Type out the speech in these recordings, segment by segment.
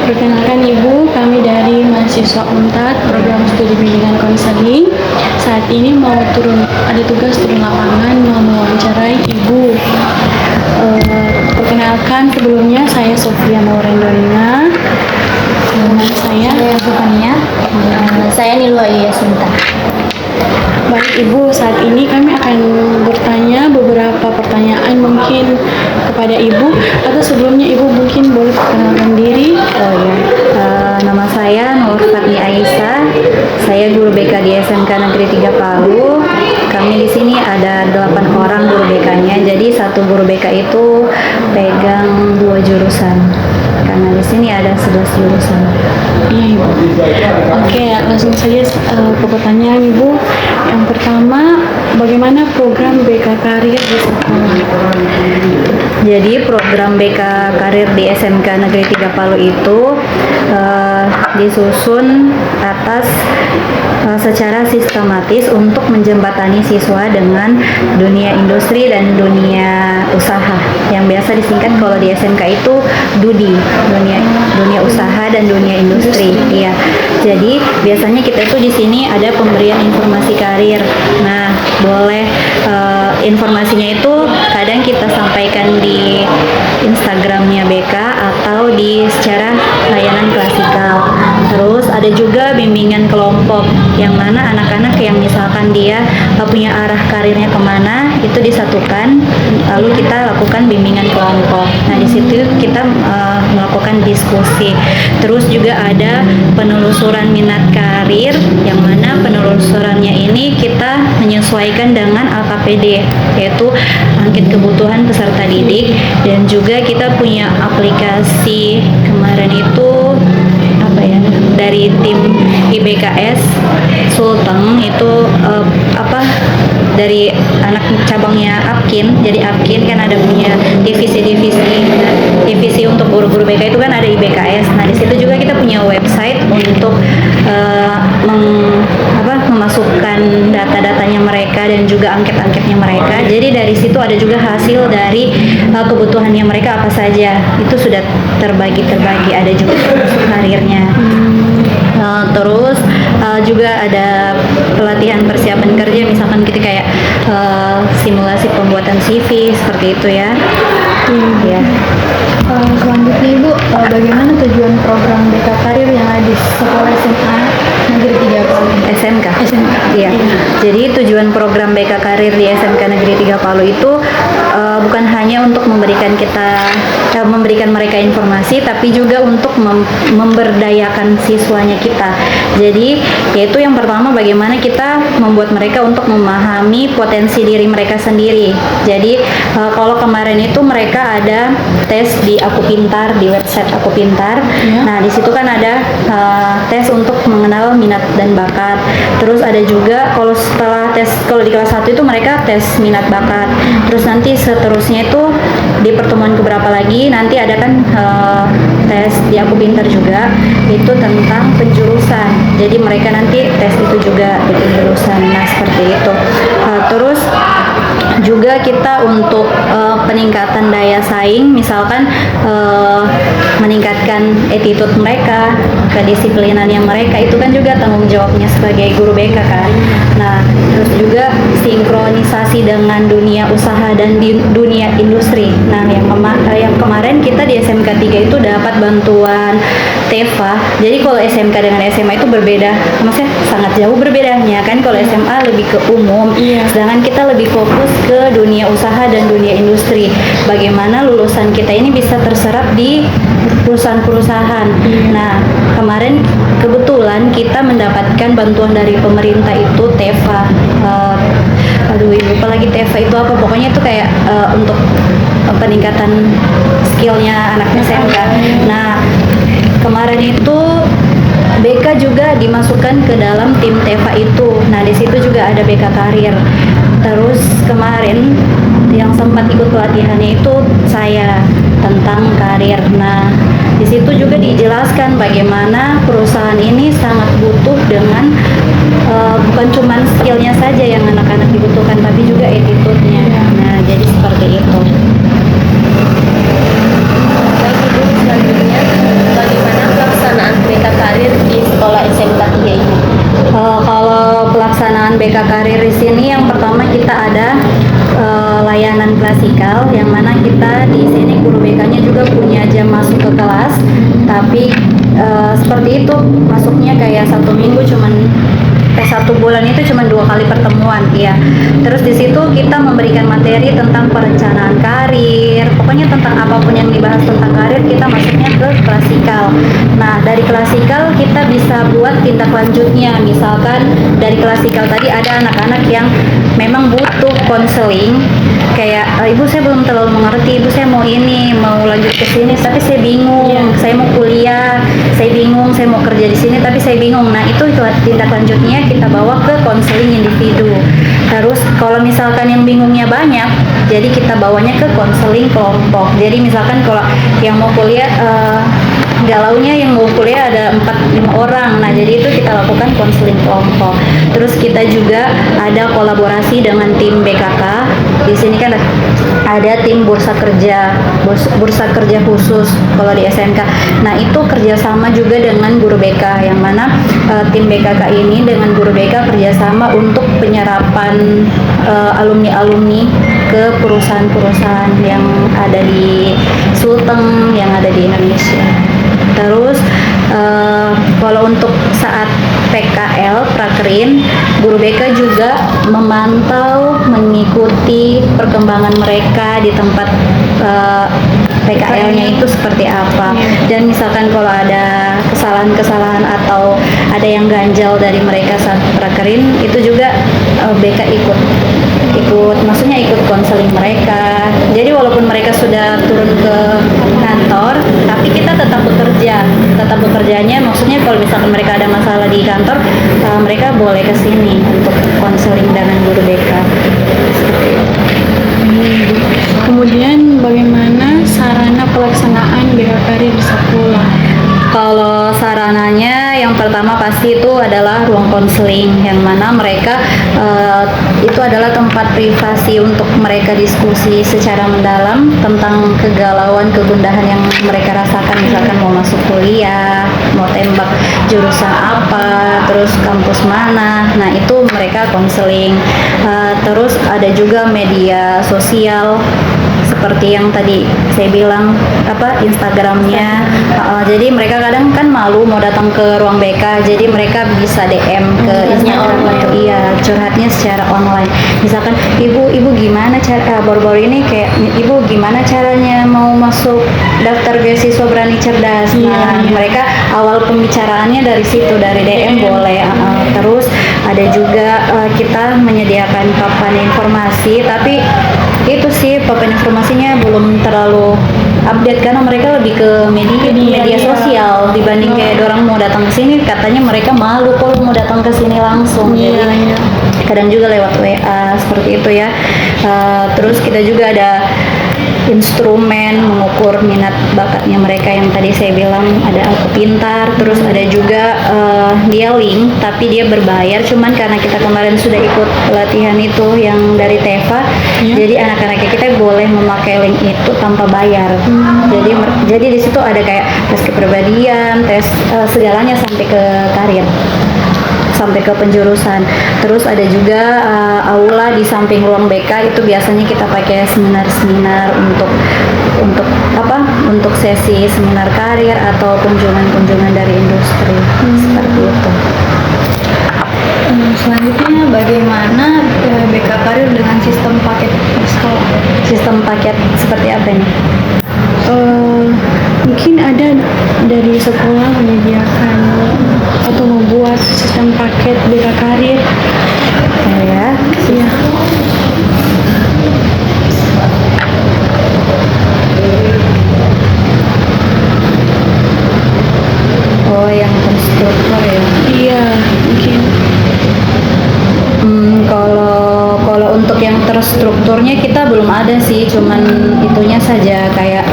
Perkenalkan Ibu, kami dari mahasiswa UNTAD program studi bimbingan konseling. Saat ini ada tugas turun lapangan mau mewawancarai Ibu. Perkenalkan sebelumnya saya Sofia Maurendolina. Nama saya Sofania. Saya Nilwa Yasinta. Baik Ibu, saat ini kami akan bertanya beberapa pertanyaan mungkin kepada Ibu, atau sebelumnya Ibu mungkin boleh perkenalkan diri. Nama saya Nur Fatni Aisyah. Saya guru BK di SMK Negeri 3 Palu. Kami di sini ada 8 orang guru BK-nya. Jadi satu guru BK itu pegang 2 jurusan. Karena di sini ada 11 jurusan. Iya Ibu. Oke, langsung saja ke pertanyaan Ibu. Yang pertama, bagaimana program BK Karir di sekolah? Jadi program BK Karir di SMK Negeri 3 Palu itu disusun atas secara sistematis untuk menjembatani siswa dengan dunia industri dan dunia usaha, yang biasa disingkat kalau di SMK itu DUDI, dunia usaha dan dunia industri. Iya. Jadi biasanya kita itu di sini ada pemberian informasi karir. Nah, boleh informasinya itu kadang kita sampaikan di Instagramnya BK atau di secara layanan klasikal. Terus ada juga bimbingan kelompok, yang mana anak-anak yang misalkan dia punya arah karirnya kemana, itu disatukan, lalu kita lakukan bimbingan kelompok. Nah, di situ kita melakukan diskusi. Terus juga ada penelusuran minat karir, yang mana penelusurannya ini kita menyesuaikan dengan LKPD, yaitu angket kebutuhan peserta didik, dan juga kita punya aplikasi kemarin itu dari tim IBKS Sulteng itu dari anak cabangnya Apkin. Jadi Apkin kan ada punya divisi untuk guru-guru BK itu kan ada IBKS. Nah, di situ juga kita punya website untuk memasukkan data-datanya mereka dan juga angket-angketnya mereka. Jadi dari situ ada juga hasil dari kebutuhannya mereka apa saja. Itu sudah terbagi, ada juga karirnya. Terus juga ada pelatihan persiapan kerja, misalkan kita kayak simulasi pembuatan CV seperti itu ya. Ya. Selanjutnya Ibu, bagaimana tujuan program BK Karir yang ada di sekolah SMA Negeri 3 Palu? SMK. Iya. Jadi tujuan program BK Karir di SMK Negeri 3 Palu itu bukan hanya untuk memberikan mereka informasi, tapi juga untuk memberdayakan siswanya kita. Jadi yaitu yang pertama, bagaimana kita membuat mereka untuk memahami potensi diri mereka sendiri. Jadi kalau kemarin itu mereka ada tes di Aku Pintar, di website Aku Pintar. Nah, di situ kan ada tes untuk mengenal minat dan bakat. Terus ada juga kalau di kelas 1 itu mereka tes minat bakat. Terus nanti seterusnya itu di pertemuan keberapa lagi nanti ada kan tes di Aku Pintar juga, itu tentang penjurusan. Jadi mereka nanti tes itu juga di penjurusan. Nah, seperti itu. Terus juga kita untuk peningkatan daya saing, misalkan meningkatkan attitude mereka, kedisiplinannya mereka, itu kan juga tanggung jawabnya sebagai guru BK kan. Nah, terus juga sinkronisasi dengan dunia usaha dan dunia industri. Nah, yang kemarin kita di SMK 3 itu dapat bantuan TEFA. Jadi kalau SMK dengan SMA itu berbeda, maksudnya sangat jauh berbedanya kan. Kalau SMA lebih ke umum, sedangkan kita lebih fokus ke dunia usaha dan dunia industri. Bagaimana lulusan kita ini bisa terserap di perusahaan-perusahaan. Nah, kemarin kebetulan kita mendapatkan bantuan dari pemerintah itu TEFA. Lupa lagi TEFA itu apa. Pokoknya itu kayak untuk peningkatan skillnya anak SMK. Nah, kemarin itu BK juga dimasukkan ke dalam tim TEFA itu. Nah, di situ juga ada BK Karir. Terus kemarin yang sempat ikut pelatihannya itu saya tentang karir. Nah, di situ juga dijelaskan bagaimana perusahaan ini sangat butuh dengan bukan cuma skillnya saja yang anak-anak dibutuhkan, tapi juga attitude-nya. Nah, jadi seperti itu. Baik Ibu, selanjutnya bagaimana tapi seperti itu masuknya kayak 1 minggu cuman 1 bulan itu cuma 2 kali pertemuan ya. Terus di situ kita memberikan materi tentang perencanaan karir, pokoknya tentang apapun yang dibahas tentang karir kita masuknya ke klasikal. Nah dari klasikal kita bisa buat tindak lanjutnya, misalkan dari klasikal tadi ada anak-anak yang memang butuh konseling kayak ibu saya belum terlalu mengerti, ibu saya mau ini mau lanjut ke sini tapi saya bingung, saya mau kuliah saya bingung, saya mau kerja di sini tapi saya bingung. Nah itu tindak lanjutnya kita bawa ke konseling individu. Terus kalau misalkan yang bingungnya banyak, jadi kita bawanya ke konseling kelompok. Jadi misalkan kalau yang mau kuliah galaunya yang mau kuliah ada 4-5 orang. Nah, jadi itu kita lakukan konseling kelompok. Terus kita juga ada kolaborasi dengan tim BKK. Di sini kan ada tim bursa kerja khusus kalau di SMK. Nah, itu kerjasama juga dengan guru BK, yang mana tim BKK ini dengan guru BK kerjasama untuk penyerapan alumni-alumni ke perusahaan-perusahaan yang ada di Sulteng, yang ada di Indonesia. Terus kalau untuk saat PKL Prakerin, guru BK juga memantau, mengikuti perkembangan mereka di tempat PKL-nya itu seperti apa. Dan misalkan kalau ada kesalahan-kesalahan atau ada yang ganjal dari mereka saat Prakerin, itu juga BK ikut maksudnya ikut konseling mereka. Jadi walaupun mereka sudah turun ke kantor, tapi kita tetap bekerjanya maksudnya kalau misalkan mereka ada masalah di kantor, mereka boleh ke sini untuk konseling dengan guru BK. Kemudian bagaimana sarana pelaksanaan BK Karir di sekolah? Kalau sarananya yang pertama pasti itu adalah ruang konseling, yang mana mereka itu adalah tempat privasi untuk mereka diskusi secara mendalam tentang kegalauan, kegundahan yang mereka rasakan, misalkan mau masuk kuliah, mau tembak jurusan apa, terus kampus mana. Nah itu mereka konseling. Terus ada juga media sosial seperti yang tadi saya bilang Instagramnya. Jadi mereka kadang kan malu mau datang ke ruang BK, jadi mereka bisa DM ke Instagram itu, iya, curhatnya secara online. Misalkan ibu gimana cara baru-baru ini kayak ibu gimana caranya mau masuk daftar beasiswa Berani Cerdas. Nah mereka awal pembicaraannya dari situ, dari DM boleh. Terus ada juga kita menyediakan papan informasi, tapi itu sih papan informasinya belum terlalu update karena mereka lebih ke media sosial dibanding kayak orang mau datang ke sini, katanya mereka malu kalau mau datang ke sini langsung. Jadi kadang juga lewat WA seperti itu ya. Terus kita juga ada instrumen mengukur minat bakatnya mereka yang tadi saya bilang, ada Aku Pintar. Terus ada juga dia link tapi dia berbayar, cuman karena kita kemarin sudah ikut pelatihan itu yang dari Teva, jadi anak-anak kita boleh memakai link itu tanpa bayar. Jadi di situ ada kayak tes kepribadian, tes segalanya sampai ke karir, sampai ke penjurusan. Terus ada juga aula di samping ruang BK, itu biasanya kita pakai seminar-seminar untuk sesi seminar karir atau kunjungan dari industri seperti itu. Selanjutnya bagaimana BK Karir dengan sistem paket di sekolah? Sistem paket seperti apa nih? Mungkin ada dari sekolah menyediakan atau membuat sistem paket BK Karir. Ya. Iya. Oh, yang konstruktor ya? Iya, mungkin. Kalau untuk yang terstrukturnya kita belum ada sih, cuman itunya saja kayak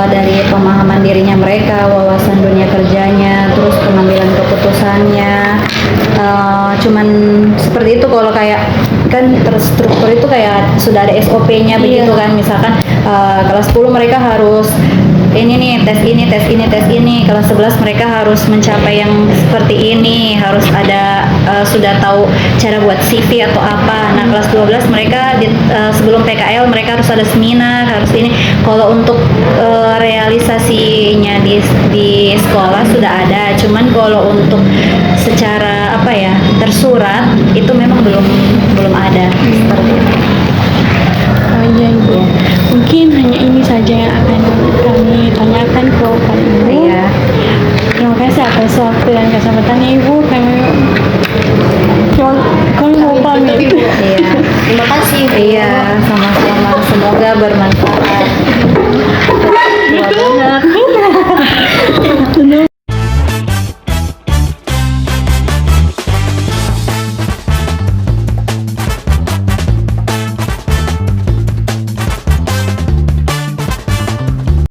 dari pemahaman dirinya mereka, wawasan dunia kerjanya, terus pengambilan keputusannya, cuman seperti itu. Kalau kayak kan terstruktur itu kayak sudah ada SOP-nya begitu kan, misalkan kelas 10 mereka harus ini nih, tes ini, kelas 11 mereka harus mencapai yang seperti ini, harus ada sudah tahu cara buat CV atau apa. Nah kelas 12 mereka sebelum PKL mereka harus ada seminar, harus ini. Kalau untuk realisasinya di sekolah sudah ada, cuman kalau untuk secara apa ya tersurat itu memang belum ada seperti itu. Oh iya Ibu. Mungkin hanya ini saja yang akan kami tanyakan kepada Ibu. Iya. Terima kasih atas waktu dan kesempatannya Ibu. Kami mau pamit. Iya. Terima kasih. Iya, sama-sama. Semoga bermanfaat.